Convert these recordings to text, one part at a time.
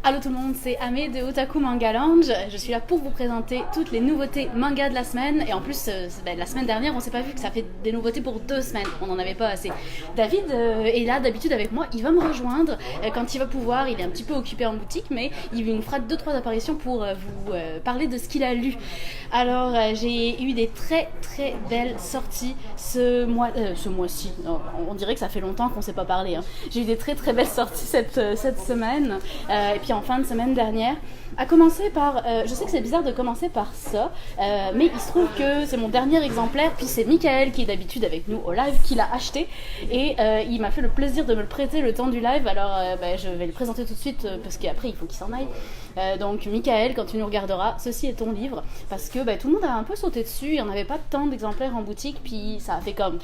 Allô tout le monde, c'est Amé de Otaku Manga Lounge. Je suis là pour vous présenter toutes les nouveautés manga de la semaine. Et en plus, la semaine dernière, on s'est pas vu que ça fait des nouveautés pour 2 semaines. On n'en avait pas assez. David est là d'habitude avec moi. Il va me rejoindre quand il va pouvoir. Il est un petit peu occupé en boutique, mais il nous fera 2-3 apparitions pour vous parler de ce qu'il a lu. Alors, j'ai eu des très très belles sorties ce mois-ci. On dirait que ça fait longtemps qu'on ne s'est pas parlé. Hein. J'ai eu des très très belles sorties cette semaine. Et puis en fin de semaine dernière, à commencer par, je sais que c'est bizarre de commencer par ça, mais il se trouve que c'est mon dernier exemplaire, puis c'est Michael qui est d'habitude avec nous au live qui l'a acheté, et il m'a fait le plaisir de me le prêter le temps du live, alors je vais le présenter tout de suite, parce qu'après il faut qu'il s'en aille. Donc Michael, quand tu nous regarderas, ceci est ton livre, parce que tout le monde a un peu sauté dessus, il n'y en avait pas tant d'exemplaires en boutique, puis ça a fait comme...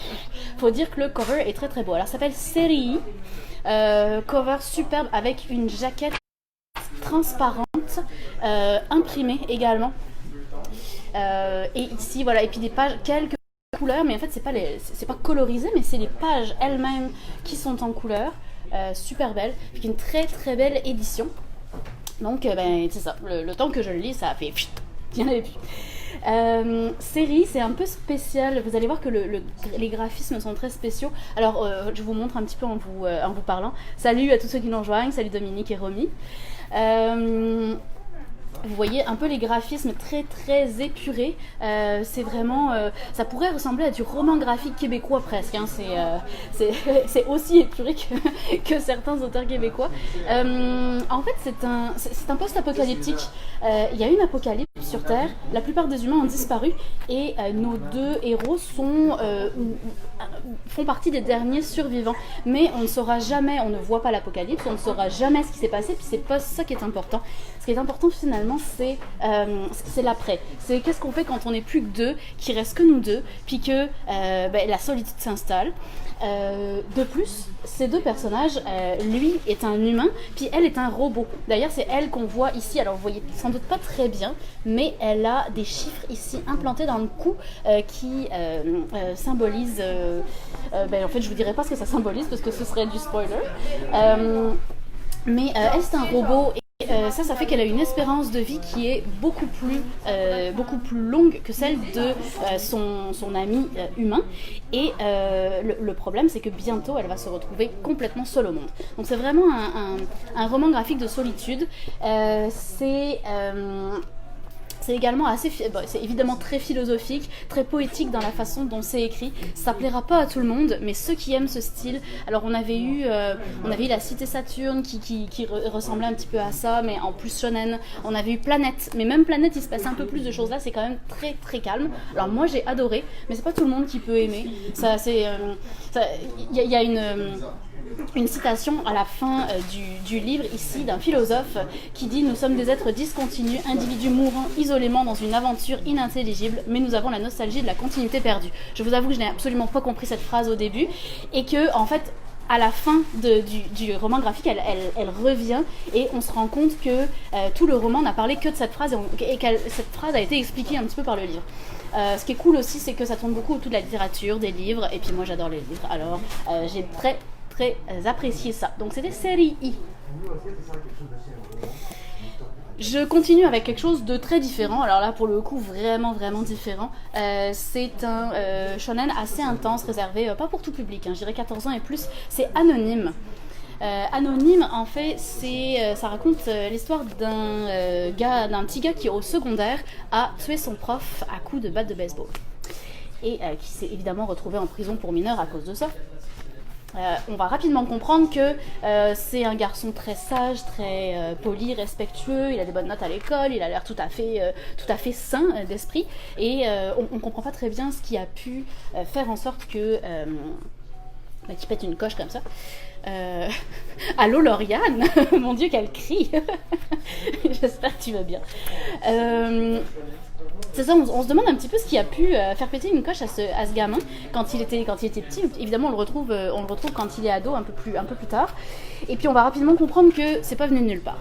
Faut dire que le cover est très très beau. Alors ça s'appelle Série, cover superbe avec une jaquette transparente, imprimée également. Et ici, voilà, et puis des pages, quelques couleurs, mais en fait, c'est pas colorisé, mais c'est les pages elles-mêmes qui sont en couleur. Super belle, avec une très très belle édition. Donc, c'est ça, le temps que je le lis, ça a fait... Il n'y en avait plus. Série, c'est un peu spécial. Vous allez voir que les graphismes sont très spéciaux. Alors, je vous montre un petit peu en vous parlant. Salut à tous ceux qui nous rejoignent. Salut Dominique et Romy. Vous voyez un peu les graphismes très très épurés. C'est vraiment, ça pourrait ressembler à du roman graphique québécois presque. Hein. C'est aussi épuré que certains auteurs québécois. En fait, c'est un post-apocalyptique. Il y a une apocalypse sur Terre. La plupart des humains ont disparu et nos deux héros font partie des derniers survivants. Mais on ne saura jamais, on ne voit pas l'apocalypse, on ne saura jamais ce qui s'est passé. Puis c'est pas ça qui est important. Ce qui est important finalement, c'est l'après. C'est qu'est-ce qu'on fait quand on n'est plus que deux, qu'il reste que nous deux, puis que la solitude s'installe. De plus, ces deux personnages, lui est un humain, puis elle est un robot. D'ailleurs, c'est elle qu'on voit ici. Alors, vous voyez sans doute pas très bien, mais elle a des chiffres ici implantés dans le cou qui symbolisent... en fait, je vous dirai pas ce que ça symbolise parce que ce serait du spoiler. Mais elle, c'est un robot. Ça fait qu'elle a une espérance de vie qui est beaucoup plus longue que celle de son ami humain. Et le problème, c'est que bientôt, elle va se retrouver complètement seule au monde. Donc c'est vraiment un roman graphique de solitude. C'est également c'est évidemment très philosophique, très poétique dans la façon dont c'est écrit. Ça plaira pas à tout le monde, mais ceux qui aiment ce style. Alors on avait eu la Cité Saturne qui ressemblait un petit peu à ça, mais en plus shonen. On avait eu Planète, mais même Planète, il se passe un peu plus de choses là. C'est quand même très très calme. Alors moi j'ai adoré, mais c'est pas tout le monde qui peut aimer. Il y a une citation à la fin du livre ici d'un philosophe qui dit: nous sommes des êtres discontinus, individus mourants isolément dans une aventure inintelligible, mais nous avons la nostalgie de la continuité perdue. Je vous avoue que je n'ai absolument pas compris cette phrase au début, et que en fait à la fin du roman graphique, elle revient et on se rend compte que tout le roman n'a parlé que de cette phrase et que cette phrase a été expliquée un petit peu par le livre. Ce qui est cool aussi, c'est que ça tourne beaucoup autour de la littérature, des livres, et puis moi j'adore les livres, alors j'ai très apprécié ça. Donc c'était série I. Je continue avec quelque chose de très différent. Alors là, pour le coup, vraiment différent. C'est un shonen assez intense, réservé pas pour tout public, je dirais 14 ans et plus. C'est Anonyme. Anonyme, en fait, ça raconte l'histoire d'un petit gars qui, au secondaire, a tué son prof à coups de batte de baseball. Et qui s'est évidemment retrouvé en prison pour mineurs à cause de ça. On va rapidement comprendre que c'est un garçon très sage, très poli, respectueux, il a des bonnes notes à l'école, il a l'air tout à fait sain d'esprit, et on comprend pas très bien ce qui a pu faire en sorte que qu'il pète une coche comme ça. Allô Lauriane, mon Dieu qu'elle crie. J'espère que tu vas bien. C'est ça, on se demande un petit peu ce qui a pu faire péter une coche à ce gamin quand il était petit. Évidemment, on le retrouve quand il est ado un peu plus tard. Et puis on va rapidement comprendre que c'est pas venu de nulle part.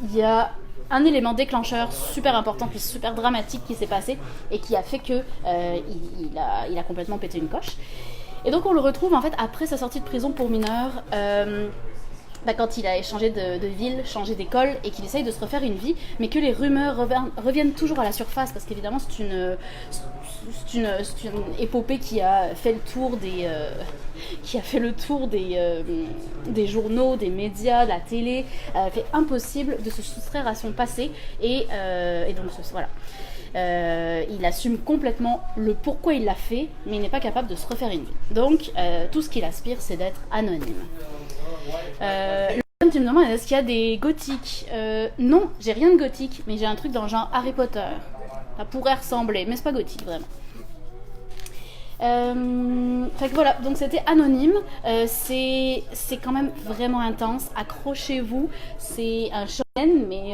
Il y a un élément déclencheur super important puis super dramatique qui s'est passé et qui a fait que il a complètement pété une coche. Et donc on le retrouve en fait après sa sortie de prison pour mineurs. quand il a changé de ville, changé d'école et qu'il essaye de se refaire une vie, mais que les rumeurs reviennent toujours à la surface parce qu'évidemment c'est une épopée qui a fait le tour des journaux, des médias, de la télé, fait impossible de se soustraire à son passé et donc voilà. Il assume complètement le pourquoi il l'a fait, mais il n'est pas capable de se refaire une vie. Donc tout ce qu'il aspire, c'est d'être anonyme. Tu me demandes, est-ce qu'il y a des gothiques? Non, j'ai rien de gothique, mais j'ai un truc dans le genre Harry Potter. Ça pourrait ressembler, mais c'est pas gothique vraiment. Fait que voilà, donc c'était anonyme. C'est quand même vraiment intense. Accrochez-vous. C'est un shonen, mais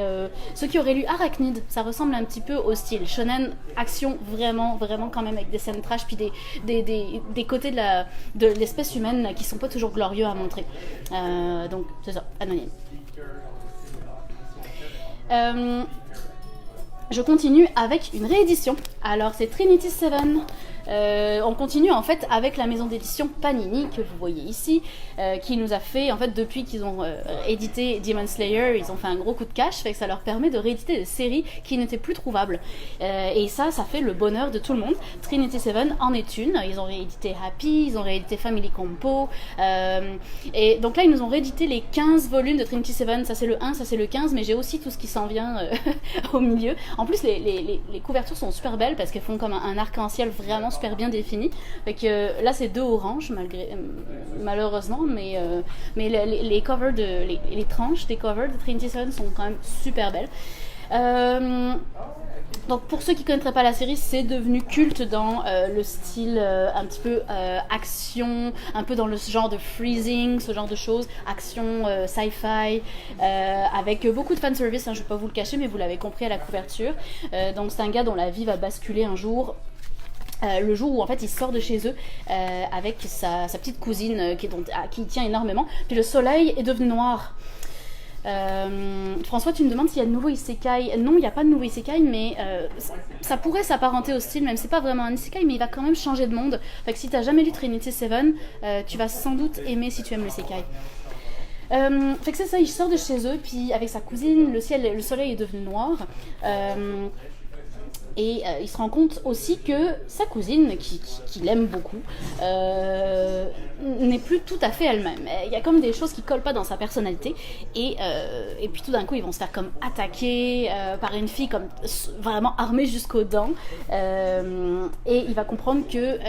ceux qui auraient lu Arachnid, ça ressemble un petit peu au style shonen action, vraiment quand même avec des scènes trash puis des côtés de l'espèce humaine qui sont pas toujours glorieux à montrer. Donc c'est ça, anonyme. Je continue avec une réédition. Alors c'est Trinity Seven. On continue en fait avec la maison d'édition Panini que vous voyez ici, qui nous a fait en fait depuis qu'ils ont édité Demon Slayer, ils ont fait un gros coup de cash, fait que ça leur permet de rééditer des séries qui n'étaient plus trouvables. Et ça fait le bonheur de tout le monde. Trinity Seven en est une. Ils ont réédité Happy, ils ont réédité Family Compo, et donc là ils nous ont réédité les 15 volumes de Trinity Seven. Ça c'est le 1, ça c'est le 15, mais j'ai aussi tout ce qui s'en vient au milieu. En plus les couvertures sont super belles parce qu'elles font comme un arc-en-ciel vraiment super bien défini. Fait que là c'est 2 oranges malheureusement, mais les covers les tranches des covers de Trinity Seven sont quand même super belles. Donc pour ceux qui ne connaîtraient pas la série, c'est devenu culte dans le style un petit peu action, un peu dans le genre de freezing, ce genre de choses, action sci-fi, avec beaucoup de fanservice, hein, je ne vais pas vous le cacher, mais vous l'avez compris à la couverture. Donc c'est un gars dont la vie va basculer un jour. Le jour où en fait il sort de chez eux avec sa petite cousine qui tient énormément, puis le soleil est devenu noir. François, tu me demandes s'il y a de nouveaux isekai. Non, il n'y a pas de nouveau isekai, mais ça pourrait s'apparenter au style, même si c'est pas vraiment un isekai, mais il va quand même changer de monde. Fait que si tu n'as jamais lu Trinity Seven, tu vas sans doute aimer si tu aimes l'isekai. Fait que c'est ça, il sort de chez eux, puis avec sa cousine, le soleil est devenu noir. Et il se rend compte aussi que sa cousine, qui l'aime beaucoup, n'est plus tout à fait elle-même. Il y a comme des choses qui collent pas dans sa personnalité. Et puis tout d'un coup, ils vont se faire comme attaquer par une fille comme vraiment armée jusqu'aux dents. Et il va comprendre que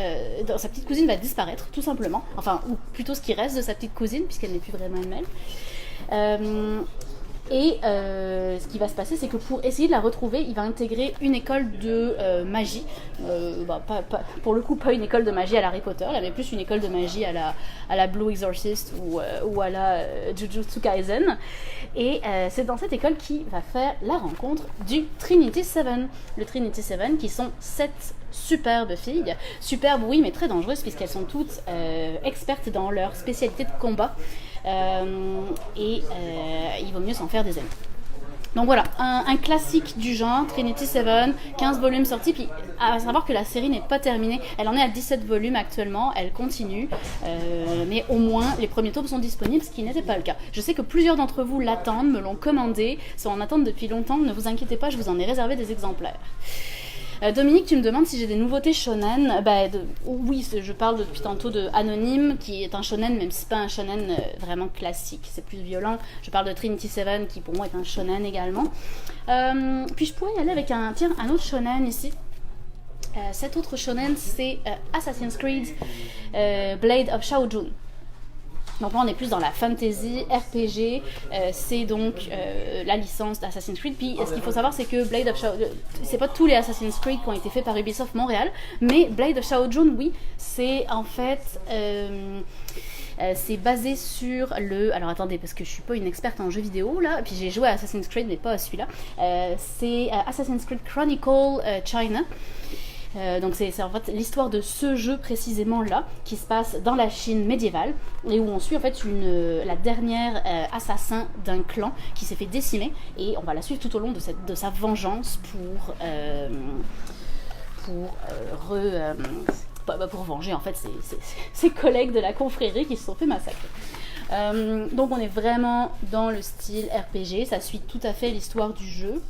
sa petite cousine va disparaître, tout simplement. Enfin, ou plutôt ce qui reste de sa petite cousine, puisqu'elle n'est plus vraiment elle-même. Et ce qui va se passer, c'est que pour essayer de la retrouver, il va intégrer une école de magie. Pour le coup, pas une école de magie à la Harry Potter, mais plus une école de magie à la Blue Exorcist ou à la Jujutsu Kaisen. Et c'est dans cette école qu'il va faire la rencontre du Trinity Seven. Le Trinity Seven, qui sont 7 superbes filles. Superbes, oui, mais très dangereuses, puisqu'elles sont toutes expertes dans leur spécialité de combat. Il vaut mieux s'en faire des amis. Donc voilà, un classique du genre, Trinity Seven, 15 volumes sortis, puis à savoir que la série n'est pas terminée, elle en est à 17 volumes actuellement, elle continue, mais au moins les premiers tomes sont disponibles, ce qui n'était pas le cas. Je sais que plusieurs d'entre vous l'attendent, me l'ont commandé, sont en attente depuis longtemps, ne vous inquiétez pas, je vous en ai réservé des exemplaires. Dominique, tu me demandes si j'ai des nouveautés shonen. Oui, je parle depuis tantôt de Anonyme, qui est un shonen, même si c'est pas un shonen vraiment classique, c'est plus violent. Je parle de Trinity Seven, qui pour moi est un shonen également. Puis je pourrais y aller avec un autre shonen ici. Cet autre shonen, c'est Assassin's Creed Blade of Shaojun. Donc là on est plus dans la fantasy, RPG, c'est donc la licence d'Assassin's Creed. Puis ce qu'il faut savoir, c'est que Blade of Shaojun, c'est pas tous les Assassin's Creed qui ont été faits par Ubisoft Montréal, mais Blade of Shaojun, oui, c'est en fait... c'est basé sur le... Alors attendez, parce que je suis pas une experte en jeux vidéo là, puis j'ai joué à Assassin's Creed mais pas à celui-là. C'est Assassin's Creed Chronicle China. Donc c'est en fait l'histoire de ce jeu précisément là, qui se passe dans la Chine médiévale, et où on suit en fait la dernière assassin d'un clan qui s'est fait décimer, et on va la suivre tout au long de sa vengeance pour venger en fait ses collègues de la confrérie qui se sont fait massacrer. Donc on est vraiment dans le style RPG, ça suit tout à fait l'histoire du jeu.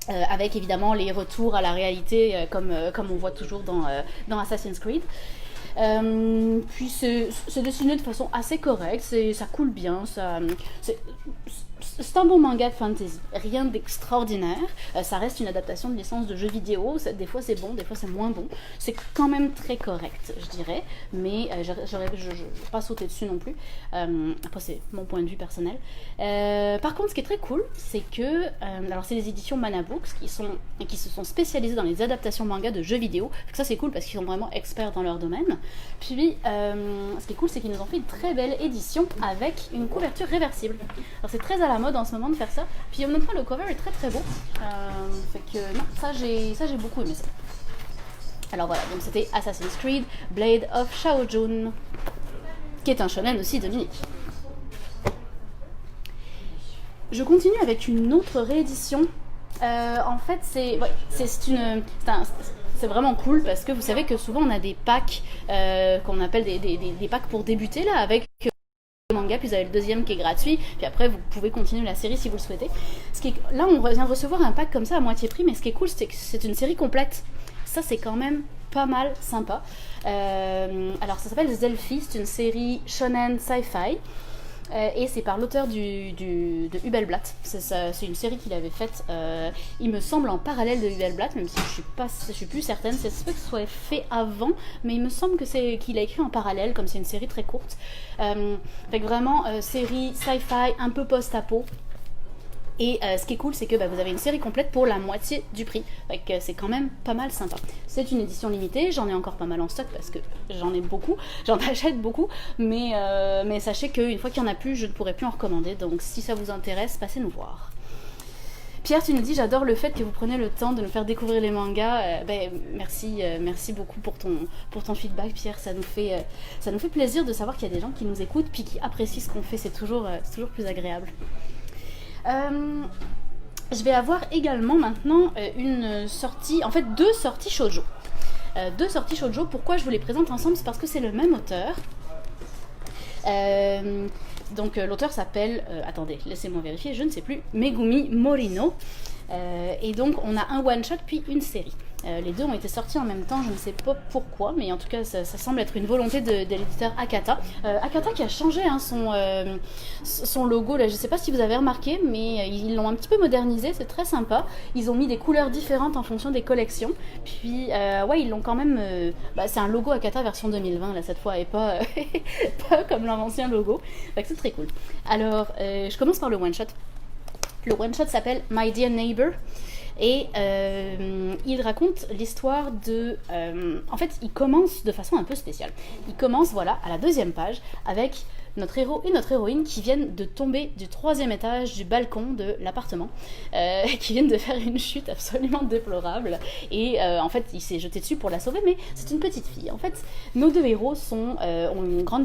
Avec évidemment les retours à la réalité comme on voit toujours dans Assassin's Creed. Puis c'est dessiné de façon assez correcte, ça coule bien, c'est un bon manga de fantasy, rien d'extraordinaire, ça reste une adaptation de licence de jeux vidéo, des fois c'est bon, des fois c'est moins bon, c'est quand même très correct je dirais, mais je vais pas sauter dessus non plus, après c'est mon point de vue personnel. Par contre ce qui est très cool, c'est que, alors c'est les éditions Mana Books qui se sont spécialisées dans les adaptations manga de jeux vidéo, donc ça c'est cool parce qu'ils sont vraiment experts dans leur domaine. Puis ce qui est cool, c'est qu'ils nous ont fait une très belle édition avec une couverture réversible. Alors c'est très à la mode en ce moment de faire ça. Puis en même temps le cover est très très beau. Fait que non, ça j'ai beaucoup aimé ça. Alors voilà, donc c'était Assassin's Creed Blade of Shaojun, qui est un shonen aussi, Dominique. Je continue avec une autre réédition. En fait c'est vraiment cool parce que vous savez que souvent on a des packs qu'on appelle des packs pour débuter là avec le manga, puis vous avez le deuxième qui est gratuit, puis après vous pouvez continuer la série si vous le souhaitez. Là on vient de recevoir un pack comme ça à moitié prix, mais ce qui est cool c'est que c'est une série complète. Ça c'est quand même pas mal sympa. Alors ça s'appelle Zelfie, c'est une série shonen sci-fi. Et c'est par l'auteur de Hubelblatt. C'est une série qu'il avait faite, il me semble, en parallèle de Hubelblatt, même si je suis plus certaine. C'est sûr que ce soit fait avant, mais il me semble qu'il a écrit en parallèle, comme c'est une série très courte. Fait que vraiment, série sci-fi, un peu post-apo. Et ce qui est cool, c'est que vous avez une série complète pour la moitié du prix. Donc c'est quand même pas mal sympa. C'est une édition limitée, j'en ai encore pas mal en stock parce que j'en ai beaucoup, j'en achète beaucoup, mais sachez qu'une fois qu'il n'y en a plus, je ne pourrai plus en recommander. Donc si ça vous intéresse, passez nous voir. Pierre, tu nous dis, j'adore le fait que vous prenez le temps de nous faire découvrir les mangas. Merci beaucoup pour ton feedback, Pierre. Ça nous fait plaisir de savoir qu'il y a des gens qui nous écoutent puis qui apprécient ce qu'on fait. C'est toujours plus agréable. Je vais avoir également maintenant une sortie, en fait deux sorties shoujo. Pourquoi je vous les présente ensemble? C'est parce que c'est le même auteur. Donc l'auteur s'appelle, attendez, laissez-moi vérifier, je ne sais plus, Megumi Morino. Et donc on a un one-shot puis une série. Les deux ont été sortis en même temps, je ne sais pas pourquoi, mais en tout cas ça semble être une volonté de l'éditeur Akata. Akata qui a changé son logo, là, je ne sais pas si vous avez remarqué, mais ils l'ont un petit peu modernisé, c'est très sympa. Ils ont mis des couleurs différentes en fonction des collections, puis ils l'ont quand même... c'est un logo Akata version 2020 là, cette fois, et pas, pas comme l'ancien logo. Donc c'est très cool. Alors, je commence par le one-shot. Le one-shot s'appelle My Dear Neighbor. Et il raconte l'histoire de... en fait, il commence de façon un peu spéciale. Il commence, à la deuxième page, avec notre héros et notre héroïne qui viennent de tomber du 3e étage du balcon de l'appartement, qui viennent de faire une chute absolument déplorable. Et en fait, il s'est jeté dessus pour la sauver, mais c'est une petite fille. En fait, nos deux héros ont une grande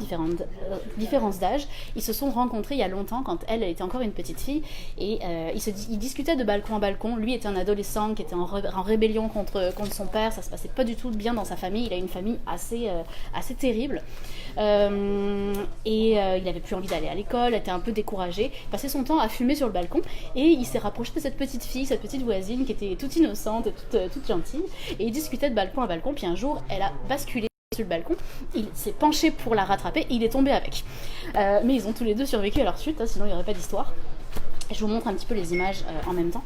différence d'âge. Ils se sont rencontrés il y a longtemps, quand elle était encore une petite fille, et ils discutaient de balcon en balcon. Lui était un adolescent qui était en rébellion contre son père. Ça se passait pas du tout bien dans sa famille. Il a une famille assez terrible. Il avait plus envie d'aller à l'école, était un peu découragé, il passait son temps à fumer sur le balcon et il s'est rapproché de cette petite fille, cette petite voisine qui était toute innocente et toute gentille, et il discutait de balcon à balcon, puis un jour elle a basculé sur le balcon, il s'est penché pour la rattraper et il est tombé avec. Mais ils ont tous les deux survécu à leur chute, sinon il n'y aurait pas d'histoire. Je vous montre un petit peu les images en même temps.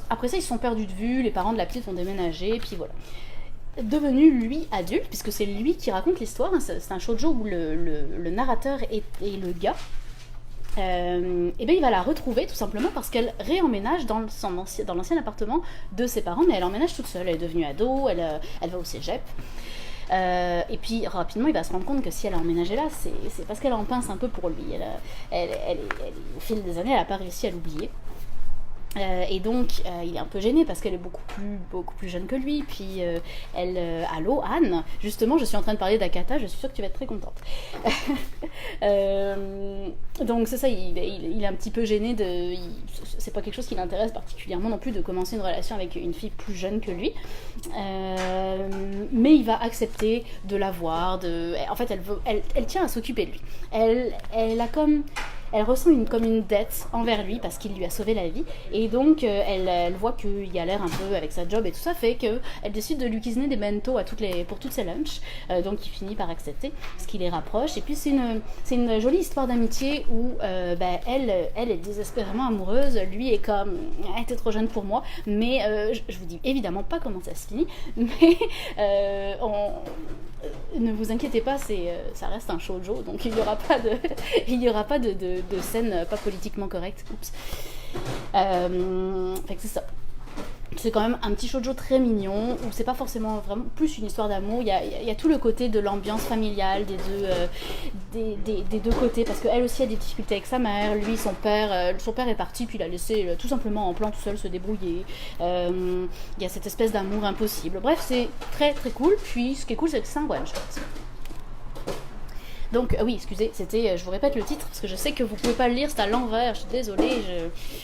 Après ça, ils se sont perdus de vue, les parents de la petite ont déménagé, puis voilà. Devenu lui adulte, puisque c'est lui qui raconte l'histoire, c'est un shoujo où le narrateur est le gars, il va la retrouver tout simplement parce qu'elle réemménage dans l'ancien appartement de ses parents, mais elle emménage toute seule, elle est devenue ado, elle va au cégep. Et puis rapidement il va se rendre compte que si elle a emménagé là, c'est parce qu'elle en pince un peu pour lui. Elle, au fil des années, elle n'a pas réussi à l'oublier. Et donc, il est un peu gêné parce qu'elle est beaucoup plus jeune que lui. Puis, allô, Anne, justement, je suis en train de parler d'Akata, je suis sûre que tu vas être très contente. Donc, c'est ça, il est un petit peu gêné c'est pas quelque chose qui l'intéresse particulièrement non plus de commencer une relation avec une fille plus jeune que lui. Mais il va accepter de la voir. En fait, elle tient à s'occuper de lui. Elle ressent comme une dette envers lui parce qu'il lui a sauvé la vie. Et donc, elle voit qu'il a l'air un peu avec sa job et tout ça, fait qu'elle décide de lui cuisiner des bento pour toutes ses lunchs. Donc, il finit par accepter, ce qui les rapproche. Et puis, c'est une jolie histoire d'amitié où elle est désespérément amoureuse. Lui est comme, t'es trop jeune pour moi. Mais je vous dis évidemment pas comment ça se finit. Mais ne vous inquiétez pas, ça reste un shoujo, donc il n'y aura pas de scène pas politiquement correcte. Oups. Fait que c'est ça. C'est quand même un petit shoujo très mignon, où c'est pas forcément vraiment plus une histoire d'amour. Il y a tout le côté de l'ambiance familiale des deux côtés, parce qu'elle aussi a des difficultés avec sa mère. Lui, son père est parti, puis il a laissé tout simplement en plan tout seul se débrouiller. Il y a cette espèce d'amour impossible. Bref, c'est très très cool. Puis ce qui est cool, c'est que c'est un one shot. Donc oui, excusez, je vous répète le titre parce que je sais que vous pouvez pas le lire, c'est à l'envers, je suis désolée,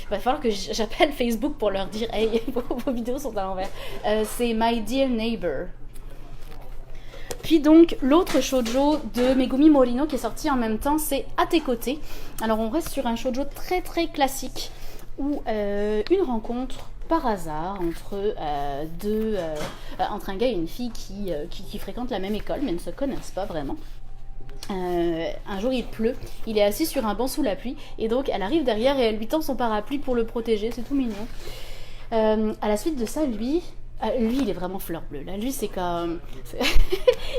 il va falloir que j'appelle Facebook pour leur dire hey, vos vidéos sont à l'envers. C'est My Dear Neighbor. Puis donc, l'autre shoujo de Megumi Morino qui est sorti en même temps, c'est À tes côtés. Alors on reste sur un shoujo très très classique où une rencontre par hasard entre un gars et une fille qui fréquentent la même école mais ne se connaissent pas vraiment. Un jour il pleut, il est assis sur un banc sous la pluie et donc elle arrive derrière et elle lui tend son parapluie pour le protéger, c'est tout mignon. À la suite de ça, lui il est vraiment fleur bleue là, lui c'est comme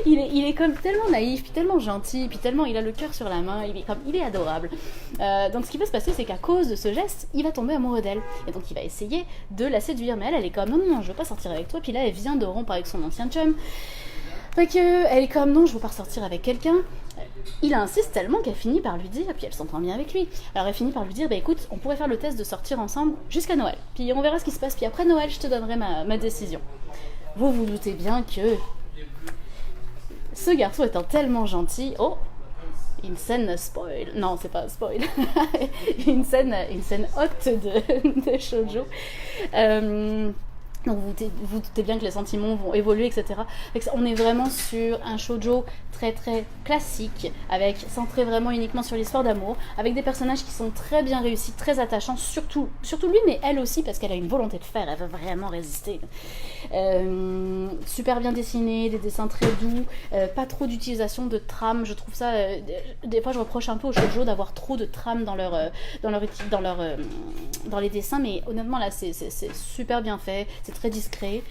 il est comme tellement naïf puis tellement gentil puis tellement il a le cœur sur la main, il est adorable. Donc ce qui va se passer c'est qu'à cause de ce geste il va tomber amoureux d'elle et donc il va essayer de la séduire, mais elle est comme non je veux pas sortir avec toi, puis là elle vient de rompre avec son ancien chum. Fait que elle est comme non, je veux pas ressortir avec quelqu'un. Il insiste tellement qu'elle finit par lui dire, puis elle s'entend bien avec lui. Alors elle finit par lui dire, écoute, on pourrait faire le test de sortir ensemble jusqu'à Noël. Puis on verra ce qui se passe, puis après Noël, je te donnerai ma décision. Vous doutez bien que ce garçon étant tellement gentil, une scène spoil. Non, c'est pas spoil. une scène haute de shoujo. Donc vous doutez bien que les sentiments vont évoluer, etc. On est vraiment sur un shoujo très très classique, centré vraiment uniquement sur l'histoire d'amour, avec des personnages qui sont très bien réussis, très attachants, surtout lui, mais elle aussi, parce qu'elle a une volonté de faire, elle veut vraiment résister. Super bien dessiné, des dessins très doux, pas trop d'utilisation de trames, je trouve ça... des fois je reproche un peu aux shoujo d'avoir trop de trames dans les dessins, mais honnêtement là c'est super bien fait, c'est très discret.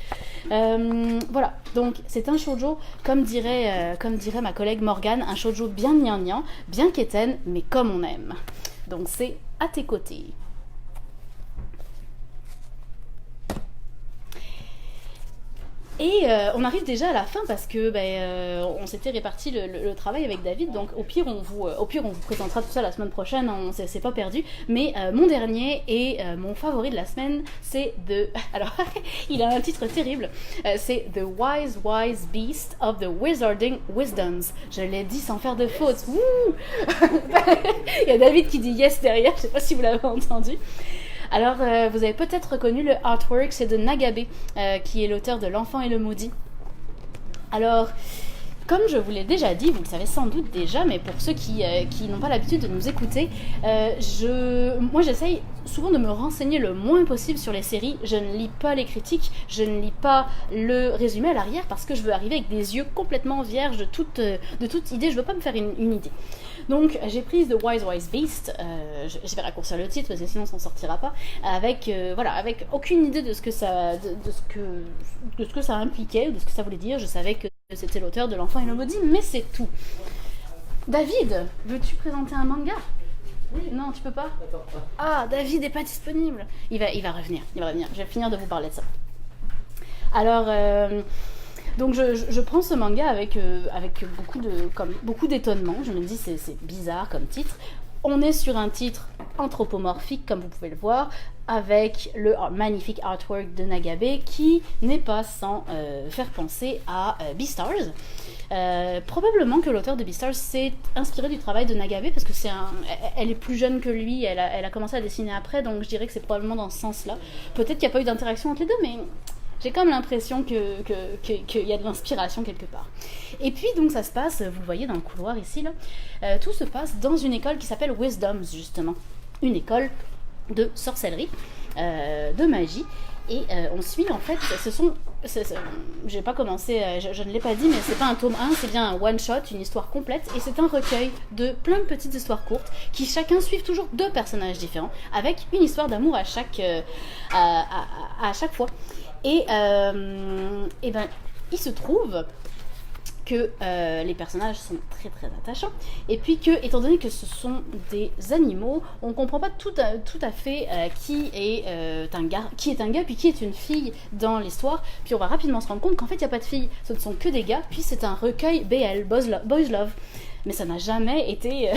Voilà, donc c'est un shoujo, comme dirait ma collègue Morgane, un shoujo bien gnangnan, bien quétaine, mais comme on aime. Donc c'est À tes côtés. Et on arrive déjà à la fin parce que on s'était réparti le travail avec David, donc au pire on vous présentera tout ça la semaine prochaine, c'est pas perdu. Mais mon dernier et mon favori de la semaine, c'est alors il a un titre terrible, c'est The Wise Wise Beast of the Wizarding Wisdoms. Je l'ai dit sans faire de faute. Il y a David qui dit yes derrière, je sais pas si vous l'avez entendu. Alors, vous avez peut-être reconnu le artwork, c'est de Nagabe, qui est l'auteur de L'Enfant et le Maudit. Alors, comme je vous l'ai déjà dit, vous le savez sans doute déjà, mais pour ceux qui n'ont pas l'habitude de nous écouter, moi j'essaye souvent de me renseigner le moins possible sur les séries. Je ne lis pas les critiques, je ne lis pas le résumé à l'arrière, parce que je veux arriver avec des yeux complètement vierges de toute idée, je veux pas me faire une idée. Donc j'ai pris The Wise Wise Beast, je vais raccourcir le titre parce que sinon on s'en sortira pas, avec aucune idée de ce que ça impliquait ou de ce que ça voulait dire. Je savais que c'était l'auteur de L'Enfant et le Maudit, mais c'est tout. David, veux-tu présenter un manga ? Oui. Non, tu peux pas ? Ah, David n'est pas disponible. Il va revenir. Je vais finir de vous parler de ça. Alors, donc je prends ce manga avec beaucoup d'étonnement. Je me dis c'est bizarre comme titre. On est sur un titre anthropomorphique, comme vous pouvez le voir, avec le magnifique artwork de Nagabe qui n'est pas sans faire penser à Beastars. Probablement que l'auteur de Beastars s'est inspiré du travail de Nagabe parce que elle est plus jeune que lui, elle a commencé à dessiner après, donc je dirais que c'est probablement dans ce sens-là. Peut-être qu'il n'y a pas eu d'interaction entre les deux, mais j'ai quand même l'impression qu'il y a de l'inspiration quelque part. Et puis donc ça se passe, vous le voyez dans le couloir ici, là, tout se passe dans une école qui s'appelle Wisdoms justement, une école de sorcellerie, de magie. Et on suit en fait, j'ai pas commencé, je ne l'ai pas dit, mais c'est pas un tome 1, c'est bien un one shot, une histoire complète, et c'est un recueil de plein de petites histoires courtes qui chacun suivent toujours 2 personnages différents, avec une histoire d'amour à chaque fois. Et ben, il se trouve que les personnages sont très très attachants, et puis que, étant donné que ce sont des animaux, on comprend pas tout à fait qui est un gars puis qui est une fille dans l'histoire, puis on va rapidement se rendre compte qu'en fait il n'y a pas de filles, ce ne sont que des gars, puis c'est un recueil BL, Boys Love. Mais ça n'a jamais été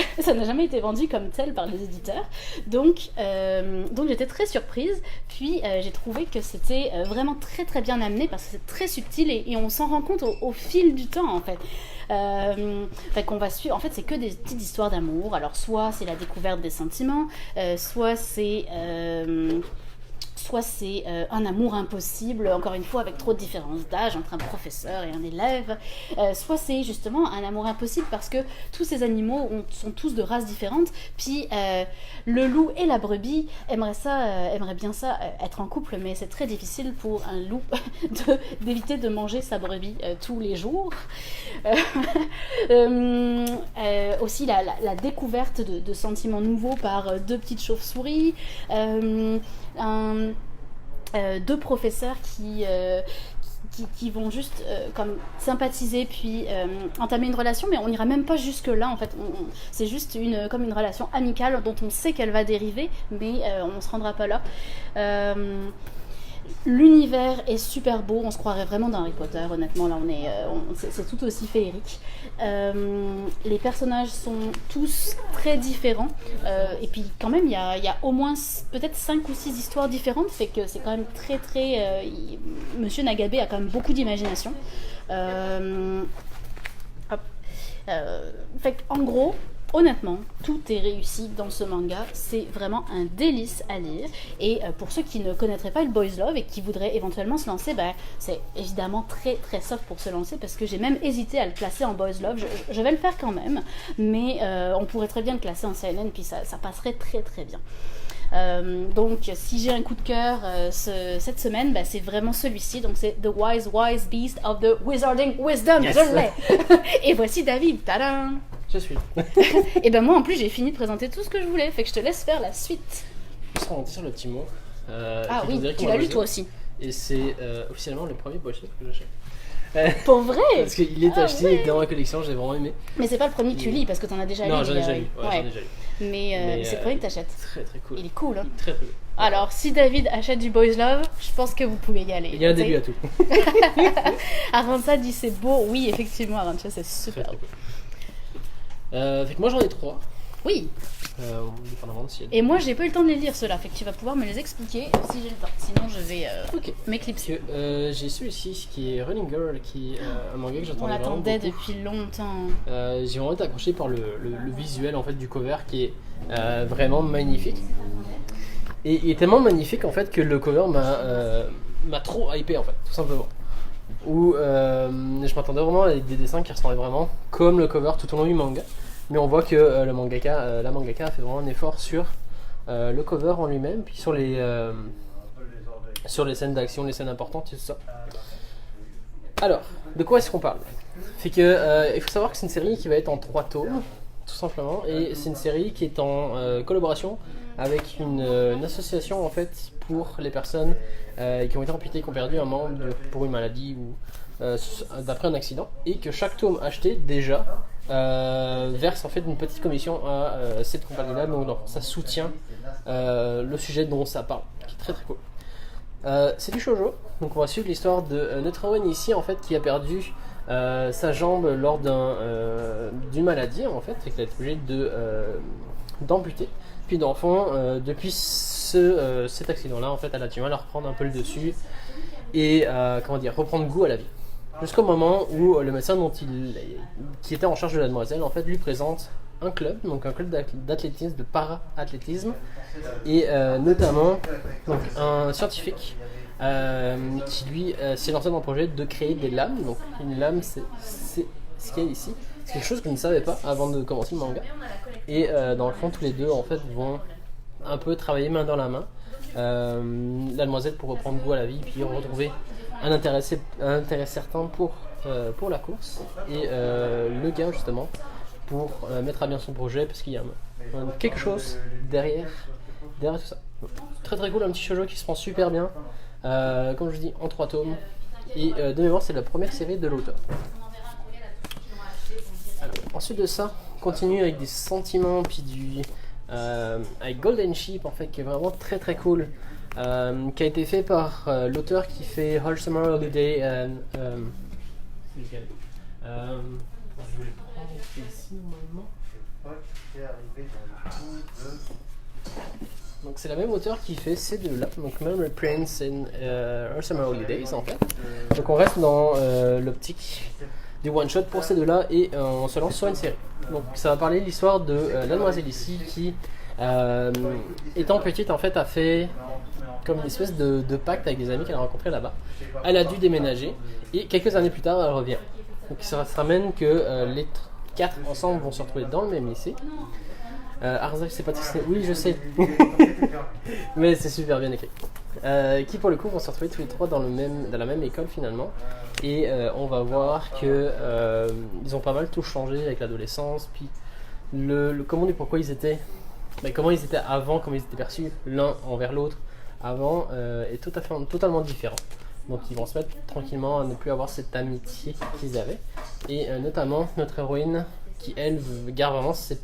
vendu comme tel par les éditeurs. Donc j'étais très surprise. Puis j'ai trouvé que c'était vraiment très très bien amené parce que c'est très subtil et on s'en rend compte au fil du temps en fait. Qu'on va suivre. En fait, c'est que des petites histoires d'amour. Alors soit c'est la découverte des sentiments, soit c'est un amour impossible, encore une fois avec trop de différences d'âge entre un professeur et un élève, soit c'est justement un amour impossible parce que tous ces animaux sont tous de races différentes, puis le loup et la brebis aimeraient bien ça, être en couple, mais c'est très difficile pour un loup d'éviter de manger sa brebis tous les jours. Aussi la découverte de sentiments nouveaux par 2 petites chauves-souris, 2 professeurs qui vont juste comme sympathiser puis entamer une relation, mais on n'ira même pas jusque là en fait. C'est juste comme une relation amicale dont on sait qu'elle va dériver, mais on ne se rendra pas là. L'univers est super beau, on se croirait vraiment dans Harry Potter, honnêtement, là c'est tout aussi féerique. Les personnages sont tous très différents, et puis quand même il y a au moins peut-être 5 ou 6 histoires différentes, fait que c'est quand même très très... Monsieur Nagabe a quand même beaucoup d'imagination. Fait qu'en gros, honnêtement, tout est réussi dans ce manga, c'est vraiment un délice à lire, et pour ceux qui ne connaîtraient pas le Boys Love et qui voudraient éventuellement se lancer, c'est évidemment très très soft pour se lancer, parce que j'ai même hésité à le classer en Boys Love, je vais le faire quand même, mais on pourrait très bien le classer en seinen, puis ça passerait très très bien. Donc si j'ai un coup de cœur cette semaine, c'est vraiment celui-ci, donc c'est The Wise Beast of the Wizarding Wisdom. Yes. Je l'ai. Et voici David, tadam. Je suis. Et ben moi en plus j'ai fini de présenter tout ce que je voulais, fait que je te laisse faire la suite. Je vais sur le petit mot. Ah oui, tu l'as lu toi aussi. Et c'est officiellement le premier Boys Love que j'achète. Pour vrai? Parce qu'il est acheté dans ma collection, j'ai vraiment aimé. Mais c'est pas le premier que tu lis parce que t'en as déjà lu. Non, j'en ai déjà lu. Ouais, j'en ai déjà lu. Mais c'est le premier que t'achètes. Très très cool. Il est cool, hein. Très très cool. Alors, si David achète du Boys Love, je pense que vous pouvez y aller. Il y a un début à tout. Arantxa dit c'est beau. Oui, effectivement, Arantxa, c'est super beau. Fait que moi j'en ai 3. Oui. Dépendamment de si et moi j'ai pas eu le temps de les lire ceux-là, fait que tu vas pouvoir me les expliquer si j'ai le temps. Sinon je vais m'éclipser. J'ai celui-ci qui est Running Girl, qui est un manga que j'attendais vraiment beaucoup. On l'attendait depuis longtemps. J'ai vraiment été accroché par le visuel en fait du cover qui est vraiment magnifique. Et il est tellement magnifique en fait que le cover m'a trop hypé en fait, tout simplement. Où je m'attendais vraiment à des dessins qui ressemblaient vraiment comme le cover tout au long du manga. Mais on voit que la mangaka a fait vraiment un effort sur le cover en lui-même, puis sur les scènes d'action, les scènes importantes et tout ça. Alors, de quoi est-ce qu'on parle? C'est que il faut savoir que c'est une série qui va être en 3 tomes, tout simplement, et c'est une série qui est en collaboration avec une association en fait pour les personnes qui ont été amputées, qui ont perdu un membre pour une maladie ou d'après un accident, et que chaque tome acheté déjà verse en fait une petite commission à cette compagnie-là, donc ça soutient le sujet dont ça parle, qui est très très cool. C'est du shoujo, donc on va suivre l'histoire de notre héroïne ici en fait qui a perdu sa jambe lors d'une maladie en fait, et qu'elle a été obligée d'amputer. Puis dans le fond, depuis cet accident-là, en fait, elle a du mal à reprendre un peu le dessus et reprendre goût à la vie. Jusqu'au moment où le médecin qui était en charge de la demoiselle, en fait, lui présente un club, donc un club d'athlétisme, de para-athlétisme, et notamment donc, un scientifique qui lui s'est lancé dans le projet de créer des lames. Donc une lame, c'est ce qu'il y a ici. C'est quelque chose que je ne savais pas avant de commencer le manga. Et dans le fond, tous les deux en fait vont un peu travailler main dans la main. La demoiselle pour reprendre goût à la vie, puis retrouver un intérêt certain pour la course, et le gars justement pour mettre à bien son projet, parce qu'il y a quelque chose derrière tout ça. Très très cool, un petit shoujo qui se prend super bien, comme je dis, en 3 tomes, et de mémoire c'est la première série de l'auteur. Ensuite de ça, on continue avec des sentiments, puis avec Golden Sheep en fait, qui est vraiment très très cool, qui a été fait par l'auteur qui fait All Summer Holiday. Je vais le prendre ici normalement. Donc c'est la même auteur qui fait ces deux-là, donc Memory Prince et All Summer Holidays en fait. Donc on reste dans l'optique du one-shot pour ces deux-là, et on se lance sur une série. Donc ça va parler de l'histoire de la demoiselle ici qui, étant petite en fait, a fait comme une espèce de pacte avec des amis qu'elle a rencontrés là-bas. Elle a dû déménager, et quelques années plus tard elle revient. Donc ça se ramène que les 4 ensemble vont se retrouver dans le même lycée. Arzak, c'est pas très... Oui, je sais. Mais c'est super bien écrit. Qui pour le coup vont se retrouver tous les 3 dans la même école finalement. Et on va voir que ils ont pas mal tout changé avec l'adolescence. Puis comment et pourquoi ils étaient... comment ils étaient avant, comment ils étaient perçus l'un envers l'autre avant, est totalement différent. Donc ils vont se mettre tranquillement à ne plus avoir cette amitié qu'ils avaient. Et notamment notre héroïne qui elle garde vraiment ces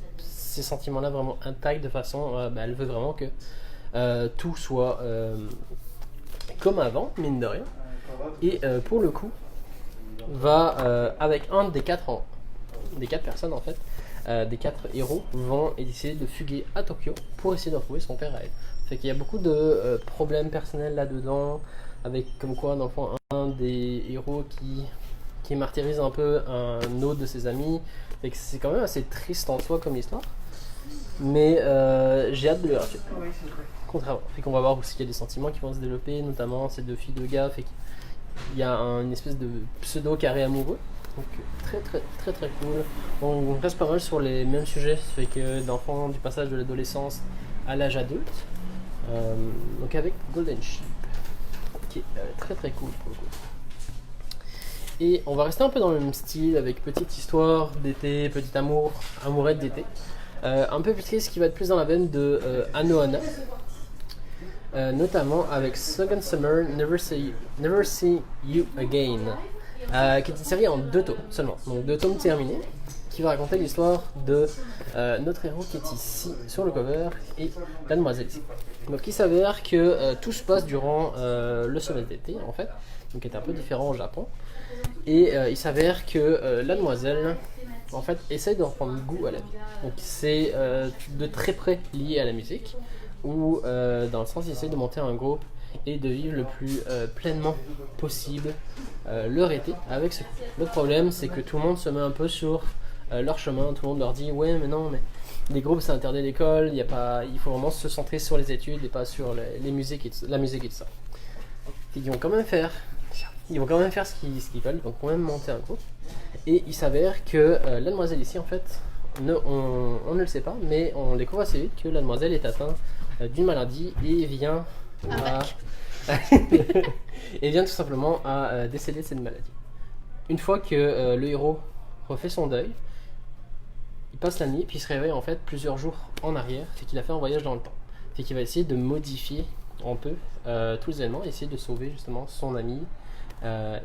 sentiments-là vraiment intacts, de façon, elle veut vraiment que tout soit comme avant, mine de rien. Et pour le coup, va avec un des 4 personnes en fait, des 4 héros vont essayer de fuguer à Tokyo pour essayer de retrouver son père à elle. Fait qu'il y a beaucoup de problèmes personnels là-dedans, avec comme quoi dans le fond un des héros qui martyrise un peu un autre de ses amis. Fait que c'est quand même assez triste en soi comme histoire. Mais j'ai hâte de le lire. Contrairement. Fait qu'on va voir aussi qu'il y a des sentiments qui vont se développer, notamment ces 2 filles de gars. Fait qu'il y a une espèce de pseudo carré amoureux. Donc très très très très cool. On reste pas mal sur les mêmes sujets. Fait que d'enfant, du passage de l'adolescence à l'âge adulte. Donc avec Golden Sheep, qui est très très cool pour le coup. Et on va rester un peu dans le même style, avec petite histoire d'été, petit amourette d'été. Un peu plus triste, qui va être plus dans la veine de Anohana, notamment avec Second Summer Never See You Again, qui est une série en 2 tomes seulement, donc 2 tomes terminés, qui va raconter l'histoire de notre héros qui est ici sur le cover et la demoiselle ici. Donc il s'avère que tout se passe durant le semestre d'été en fait, donc qui est un peu différent au Japon, et il s'avère que la demoiselle en fait essaie de reprendre goût à la vie. Donc c'est de très près lié à la musique, où dans le sens il essaie de monter un groupe et de vivre le plus pleinement possible leur été avec ce groupe. Le problème c'est que tout le monde se met un peu sur leur chemin, tout le monde leur dit ouais mais non mais les groupes c'est interdit à l'école, il faut vraiment se centrer sur les études et pas sur la musique et tout ça. Ils vont quand même faire ce qu'ils veulent, ils vont quand même monter un groupe. Et il s'avère que la demoiselle ici en fait, on ne le sait pas, mais on découvre assez vite que la demoiselle est atteinte d'une maladie et vient tout simplement à décéder de cette maladie. Une fois que le héros refait son deuil, il passe la nuit puis il se réveille en fait plusieurs jours en arrière, fait qu'il a fait un voyage dans le temps, fait qu'il va essayer de modifier un peu tous les éléments, essayer de sauver justement son ami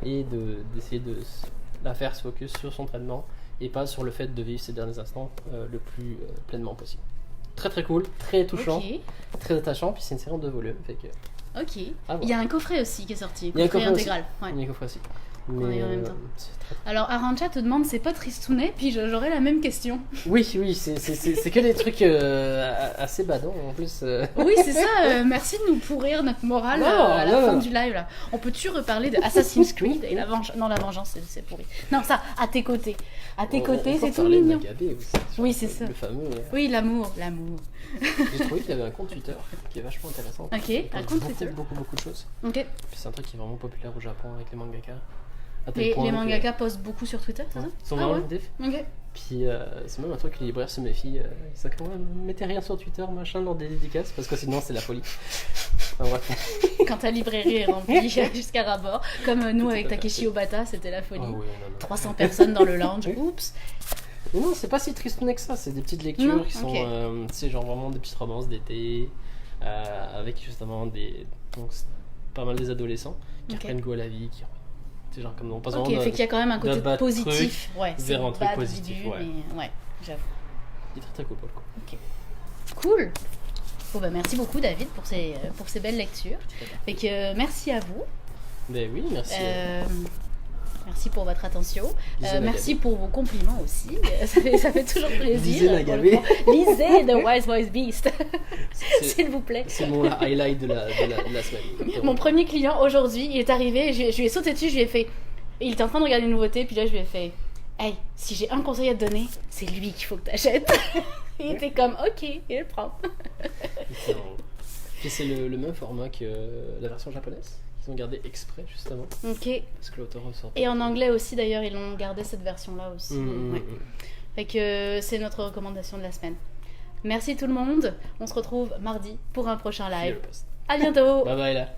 et d'essayer de la faire se focus sur son traitement et pas sur le fait de vivre ses derniers instants le plus pleinement possible. Très très cool, très touchant, très attachant, puis c'est une série en 2 volumes, fait que... Ok. Il y a un coffret aussi qui est sorti, il y a un coffret intégral. Aussi. Ouais. Il y a un coffret aussi. qu'on a eu en même Mais, temps. c'est très- Alors, Arantxa te demande c'est pas tristounet, puis j'aurais la même question. Oui, c'est que des trucs assez badants en plus. Oui, c'est ça, merci de nous pourrir notre morale Non, à la non, fin non. du live là. On peut-tu reparler de Assassin's Creed et la vengeance? Non, la vengeance, c'est pourri. Non, ça, à tes côtés. À tes côtés, c'est tout parler de mignon. Magabé aussi. Oui, c'est ça. Le fameux. Oui, l'amour, l'amour. J'ai trouvé qu'il avait un compte Twitter qui est vachement intéressant. Ok, Il un poste compte beaucoup, Twitter. beaucoup de choses. Ok. Puis c'est un truc qui est vraiment populaire au Japon avec les mangaka. À tel Les point que- mangaka postent beaucoup sur Twitter, c'est Ouais, ça? ils sont Ah vraiment ouais. actifs. Ok. Puis c'est même un truc que les libraires se méfient. Ils disent quand même, mettez rien sur Twitter, machin, dans des dédicaces, parce que sinon c'est la folie. Enfin, bref. Quand ta librairie est remplie jusqu'à ras bord, comme nous avec Tout à fait. Takeshi Obata, c'était la folie. Ah oui, non. 300 personnes dans le lounge, oups. Mais non, c'est pas si triste que ça, c'est des petites lectures Non, qui sont, ok. tu sais, genre vraiment des petites romances d'été, avec justement donc, c'est pas mal des adolescents qui Ok. reprennent goût à la vie, qui, tu sais, genre comme on passe Ok, vraiment fait qu'il y a quand même un côté bad positif. Ouais, c'est vers un truc bad positif, début, ouais. mais ouais, j'avoue. des très cool pour le coup. Cool. Bon bah merci beaucoup David pour ces belles lectures. Fait que merci à vous. Ben oui, merci. Merci pour votre attention. Lisez Merci pour vos compliments aussi. Ça fait toujours plaisir. Lisez pour le Magabé. coup. Lisez The Wise Voice Beast, C'est- s'il vous plaît. C'est mon highlight de la semaine. Mon premier client aujourd'hui, il est arrivé, je lui ai sauté dessus, je lui ai fait. Il était en train de regarder une nouveauté, puis là je lui ai fait. Hey, si j'ai un conseil à te donner, c'est lui qu'il faut que t'achètes. Il était comme ok, il le prend. Excellent. Puis c'est le même format que la version japonaise, qu'ils ont gardé exprès justement, Ok. parce que l'auteur ressort. Et en anglais aussi d'ailleurs, ils ont gardé cette version-là aussi. Ouais. Mm. Fait que c'est notre recommandation de la semaine. Merci tout le monde. On se retrouve mardi pour un prochain live. À bientôt. Bye bye là.